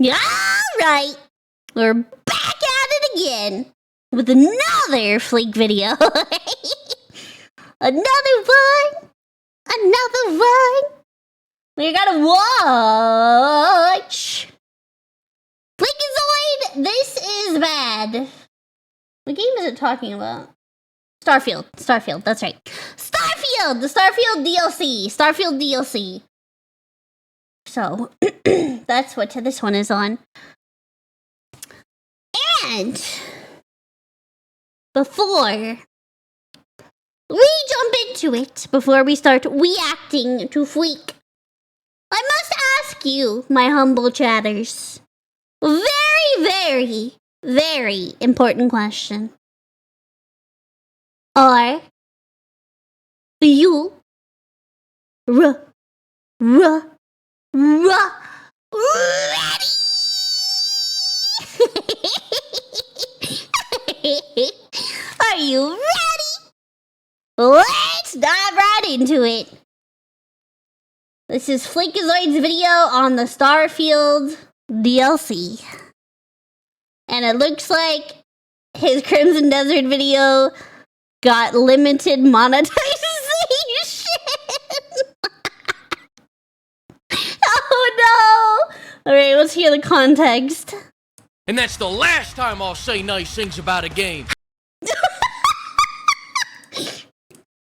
Alright, we're back at it again with another Fleek video. Another one. We're gonna watch Fleekazoid. This is bad. What game is it talking about? Starfield, that's right. Starfield! The Starfield DLC. So, that's what this one is on. And before we jump into it, before we start reacting to Fleek, I must ask you, my humble chatters, a very, very important question. Are you ready? Are you ready? Let's dive right into it. This is Fleekazoid's video on the Starfield DLC. And it looks like his Crimson Desert video got limited monetization. Oh no! Alright, let's hear the context. And that's the last time I'll say nice things about a game.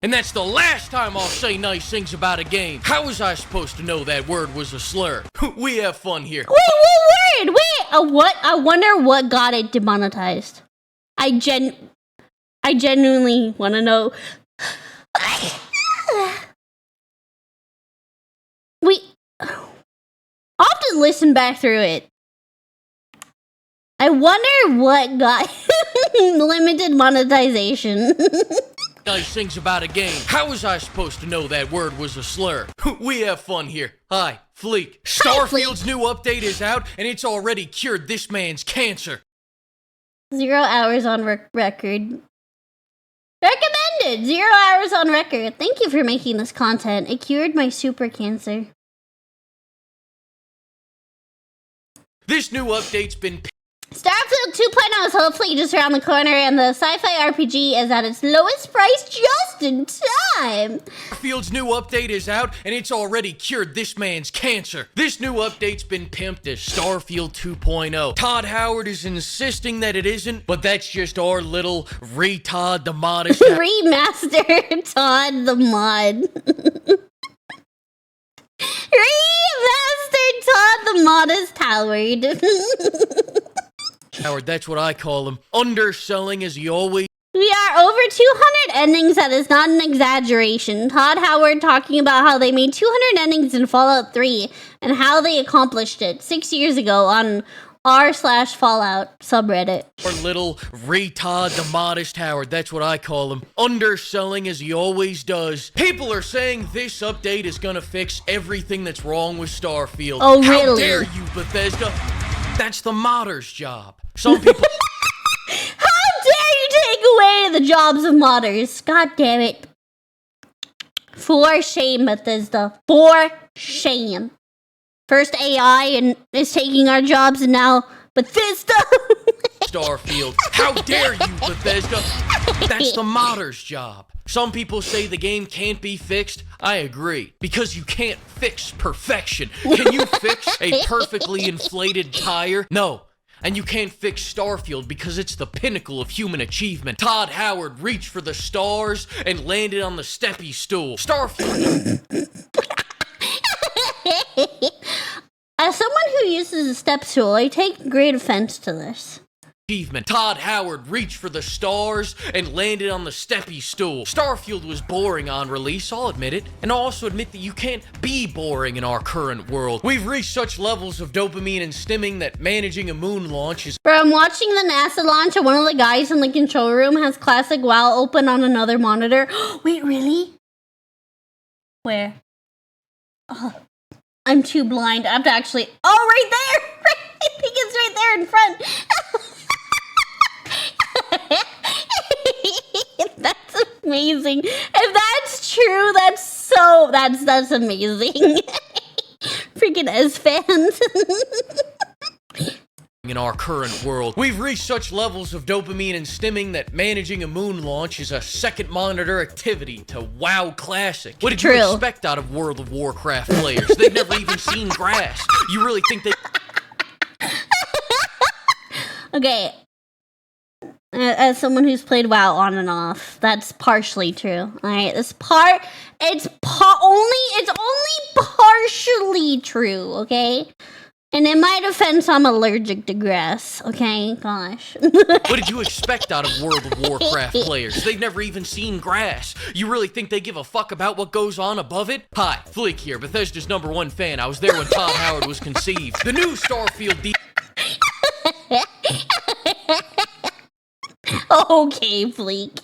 And that's the last time I'll say nice things about a game. How was I supposed to know that word was a slur? We have fun here. Wait, what word? What? I wonder what got it demonetized. I genuinely want to know. We often listen back through it. I wonder what got limited monetization. Nice things about a game. How was I supposed to know that word was a slur? We have fun here. Hi, Fleek. Starfield's new update is out, and it's already cured this man's cancer. 0 hours on record. Recommended! 0 hours on record. Thank you for making this content. It cured my super cancer. This new update's been... Starfield 2.0 is hopefully just around the corner, and the sci-fi RPG is at its lowest price just in time. Starfield's new update is out, and it's already cured this man's cancer. This new update's been pimped as Starfield 2.0. Todd Howard is insisting that it isn't, but that's just our little retard the modest... Remaster Todd the mod. Remastered Todd the Modest Howard. Howard, that's what I call him. Underselling as he always... We are over 200 endings. That is not an exaggeration. Todd Howard talking about how they made 200 endings in Fallout 3 and how they accomplished it 6 years ago on r/Fallout subreddit. Our little retard the modest Howard, that's what I call him. Underselling as he always does. People are saying this update is gonna fix everything that's wrong with Starfield. Oh, really? How dare you, Bethesda? That's the modders' job. Some people... How dare you take away the jobs of modders? God damn it. For shame, Bethesda. For shame. First AI is taking our jobs, and now Bethesda. Starfield. How dare you, Bethesda? That's the modders' job. Some people say the game can't be fixed. I agree. Because you can't fix perfection. Can you fix a perfectly inflated tire? No. And you can't fix Starfield because it's the pinnacle of human achievement. Todd Howard reached for the stars and landed on the steppy stool. Starfield. As someone who uses a step stool, I take great offense to this. Achievement. Todd Howard reached for the stars and landed on the steppy stool. Starfield was boring on release, I'll admit it. And I'll also admit that you can't be boring in our current world. We've reached such levels of dopamine and stimming that managing a moon launch is... Bro, I'm watching the NASA launch, and one of the guys in the control room has Classic WoW open on another monitor. Wait, really? Where? Oh, I'm too blind. I have to actually... Oh, right there! I think it's right there in front. That's amazing. If that's true, that's amazing. Freaking S fans. in our current world. We've reached such levels of dopamine and stimming that managing a moon launch is a second monitor activity to WoW Classic. What did you expect out of World of Warcraft players? They've never even seen grass. You really think they... Okay. As someone who's played WoW on and off, that's partially true. Alright, it's only partially true, okay? And in my defense, I'm allergic to grass, okay? Gosh. What did you expect out of World of Warcraft players? They've never even seen grass. You really think they give a fuck about what goes on above it? Hi, Fleek here, Bethesda's #1 fan. I was there when Todd Howard was conceived. The new Starfield Okay, Fleek.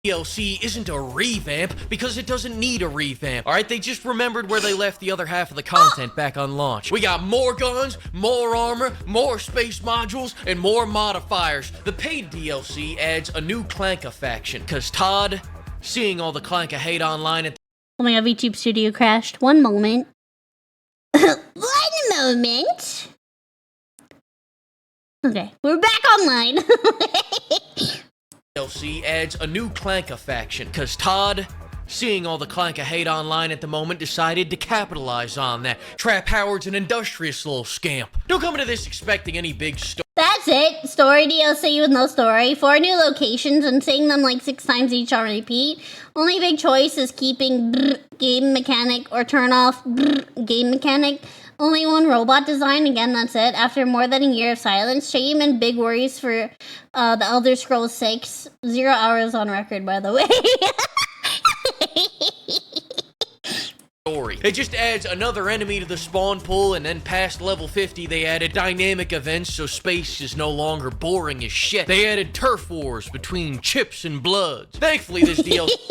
DLC isn't a revamp because it doesn't need a revamp. Alright, they just remembered where they left the other half of the content back on launch. We got more guns, more armor, more space modules, and more modifiers. The paid DLC adds a new Clanka faction, cause Todd, seeing all the Clanka hate online at Oh my god, VTube Studio crashed. One moment. One moment. Okay, we're back online. DLC adds a new Clanka faction, cause Todd, seeing all the Clanka hate online at the moment, decided to capitalize on that. Trap Howard's an industrious little scamp. Don't come into this expecting any big story. That's it. Story DLC with no story. 4 new locations and saying them like 6 times each on repeat. Only big choice is keeping game mechanic or turn off game mechanic. Only one robot design, again, that's it. After more than a year of silence, shame and big worries for the Elder Scrolls 6. 0 hours on record, by the way. It just adds another enemy to the spawn pool, and then past level 50 they added dynamic events so space is no longer boring as shit. They added turf wars between chips and bloods. Thankfully this DLC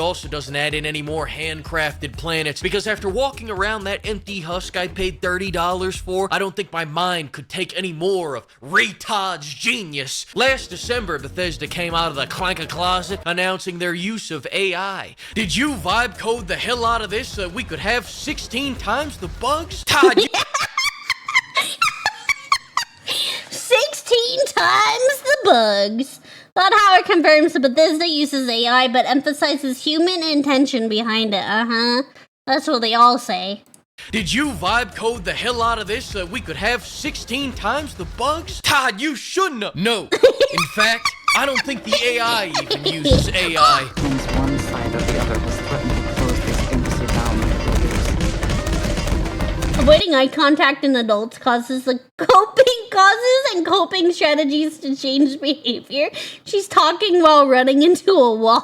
also doesn't add in any more handcrafted planets, because after walking around that empty husk I paid $30 for, I don't think my mind could take any more of Ray Todd's genius. Last December, Bethesda came out of the Clanka closet announcing their use of AI. Did you vibe code the hell out of this so that we could have 16 times the bugs? Todd, 16 times the bugs. Todd Howard confirms that Bethesda uses AI, but emphasizes human intention behind it. That's what they all say. Did you vibe code the hell out of this so that we could have 16 times the bugs? Todd, you shouldn't have. No. In fact, I don't think the AI even uses AI. One side or the other was threatened to close this embassy down. Avoiding eye contact in adults causes coping strategies to change behavior. She's talking while running into a wall.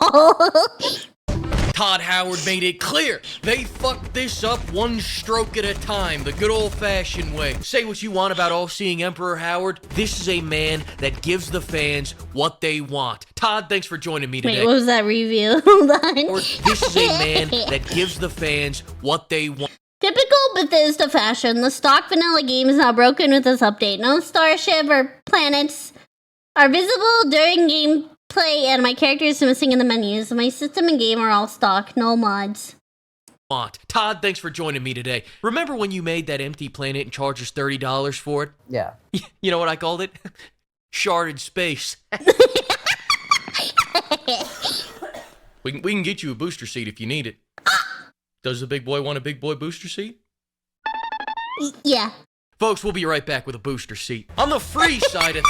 Todd Howard made it clear they fucked this up one stroke at a time, the good old-fashioned way. Say what you want about all-seeing Emperor Howard, this is a man that gives the fans what they want. Todd, thanks for joining me today. Wait, what was that review? Hold on. This is a man that gives the fans what they want. Typical Bethesda fashion, the stock vanilla game is now broken with this update. No starship or planets are visible during gameplay, and my character is missing in the menus. My system and game are all stock, no mods. Todd, thanks for joining me today. Remember when you made that empty planet and charged us $30 for it? Yeah. You know what I called it? Sharded space. We can get you a booster seat if you need it. Does the big boy want a big boy booster seat? Yeah. Folks, we'll be right back with a booster seat. On the free side of...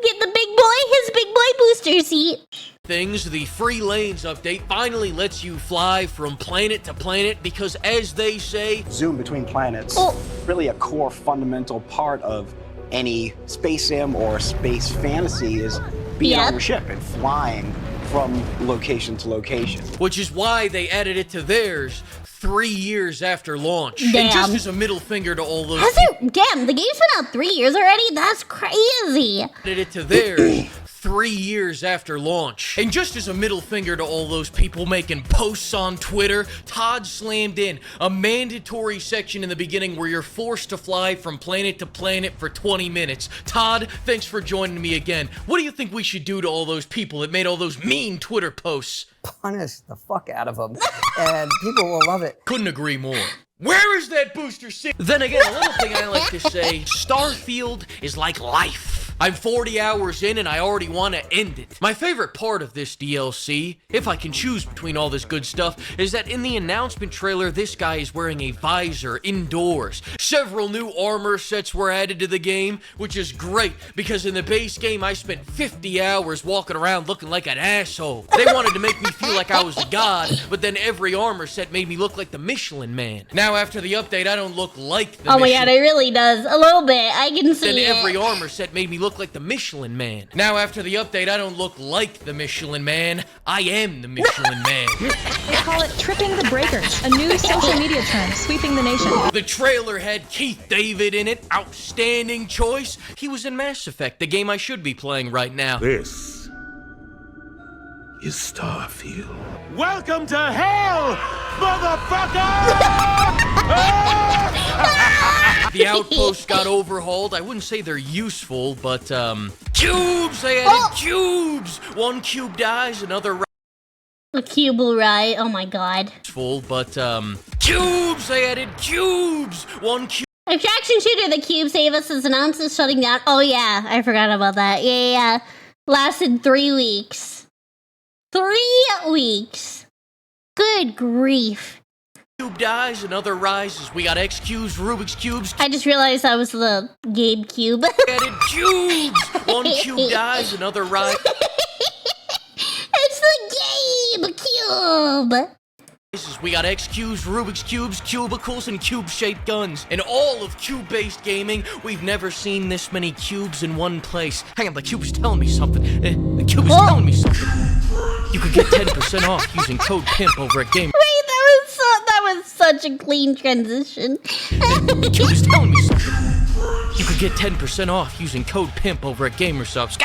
Get the big boy his big boy booster seat. Things, the Free Lanes update finally lets you fly from planet to planet because, as they say... Zoom between planets. Really a core fundamental part of any space sim or space fantasy is being on your ship and flying from location to location. Which is why they added it to theirs 3 years after launch. Damn. And just as a middle finger to all those... Damn, the game's been out 3 years already? That's crazy. Added it to theirs 3 years after launch. And just as a middle finger to all those people making posts on Twitter, Todd slammed in a mandatory section in the beginning where you're forced to fly from planet to planet for 20 minutes. Todd, thanks for joining me again. What do you think we should do to all those people that made all those mean Twitter posts? Punish the fuck out of them, and people will love it. Couldn't agree more. Where is that booster seat? Then again, a little thing I like to say, Starfield is like life. I'm 40 hours in and I already want to end it. My favorite part of this DLC, if I can choose between all this good stuff, is that in the announcement trailer, this guy is wearing a visor indoors. Several new armor sets were added to the game, which is great, because in the base game, I spent 50 hours walking around looking like an asshole. They wanted to make me feel like I was a god, but then every armor set made me look like the Michelin Man. Now after the update, I don't look like the Michelin. Oh my god, it really does. A little bit. I can see Then it. every armor set made me look like the Michelin Man. Now after the update, I don't look like the Michelin Man. I am the Michelin Man. They call it tripping the breakers, a new social media trend sweeping the nation. The trailer had Keith David in it. Outstanding choice. He was in Mass Effect, the game I should be playing right now. This is Starfield. Welcome to hell, motherfucker! The Outpost got overhauled. I wouldn't say they're useful, but, cubes! They added cubes! One cube dies, another A cube will ride. Oh my god. full, but, cubes! They added cubes! One cube. Attraction shooter, the Cube Save Us is announced as shutting down. Oh yeah, I forgot about that. Yeah. Lasted 3 weeks. 3 weeks. Good grief. Cube dies, another rises. We got X cubes, Rubik's cubes. I just realized that was the Gabe Cube. Added cubes! One cube dies, another rises. It's the Gabe Cube! We got X cubes, Rubik's cubes, cubicles, and cube-shaped guns. In all of cube-based gaming, we've never seen this many cubes in one place. Hang on, the cube is telling me something. The cube is telling me something. You could get 10% off using code PIMP over at Game. Wait, that was such a clean transition. The cube is telling me something. You could get 10% off using code PIMP over at Gamersubs.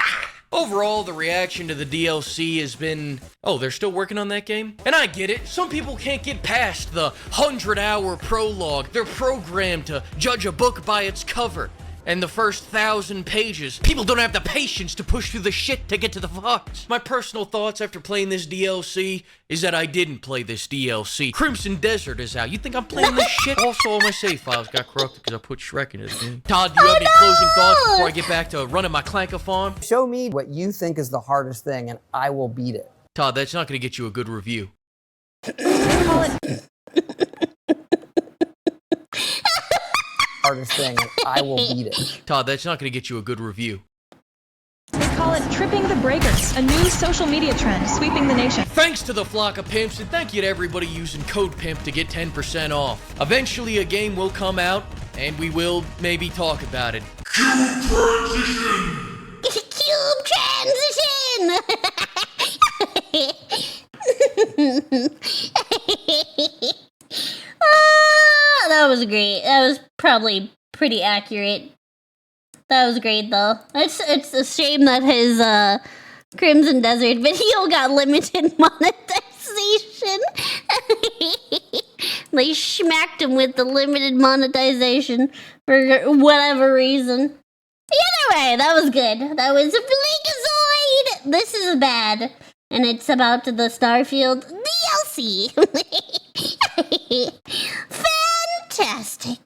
Overall, the reaction to the DLC has been, oh, they're still working on that game? And I get it. Some people can't get past the 100-hour prologue. They're programmed to judge a book by its cover. And the first 1,000 pages. People don't have the patience to push through the shit to get to the fucks. My personal thoughts after playing this DLC is that I didn't play this DLC. Crimson Desert is out. You think I'm playing this shit? Also, all my save files got corrupted because I put Shrek in it again. Todd, do you have any closing thoughts before I get back to running my Clankathon? Show me what you think is the hardest thing, and I will beat it. Todd, that's not going to get you a good review. Call it Hardest thing, and I will beat it. Todd, that's not going to get you a good review. They call it tripping the breakers, a new social media trend sweeping the nation. Thanks to the flock of pimps, and thank you to everybody using code PIMP to get 10% off. Eventually, a game will come out, and we will maybe talk about it. Cube transition! That was great. That was probably pretty accurate. That was great, though. It's a shame that his Crimson Desert video got limited monetization. They smacked him with the limited monetization for whatever reason. Either way, that was good. That was Fleekazoid! This is bad. And it's about the Starfield DLC. Fantastic.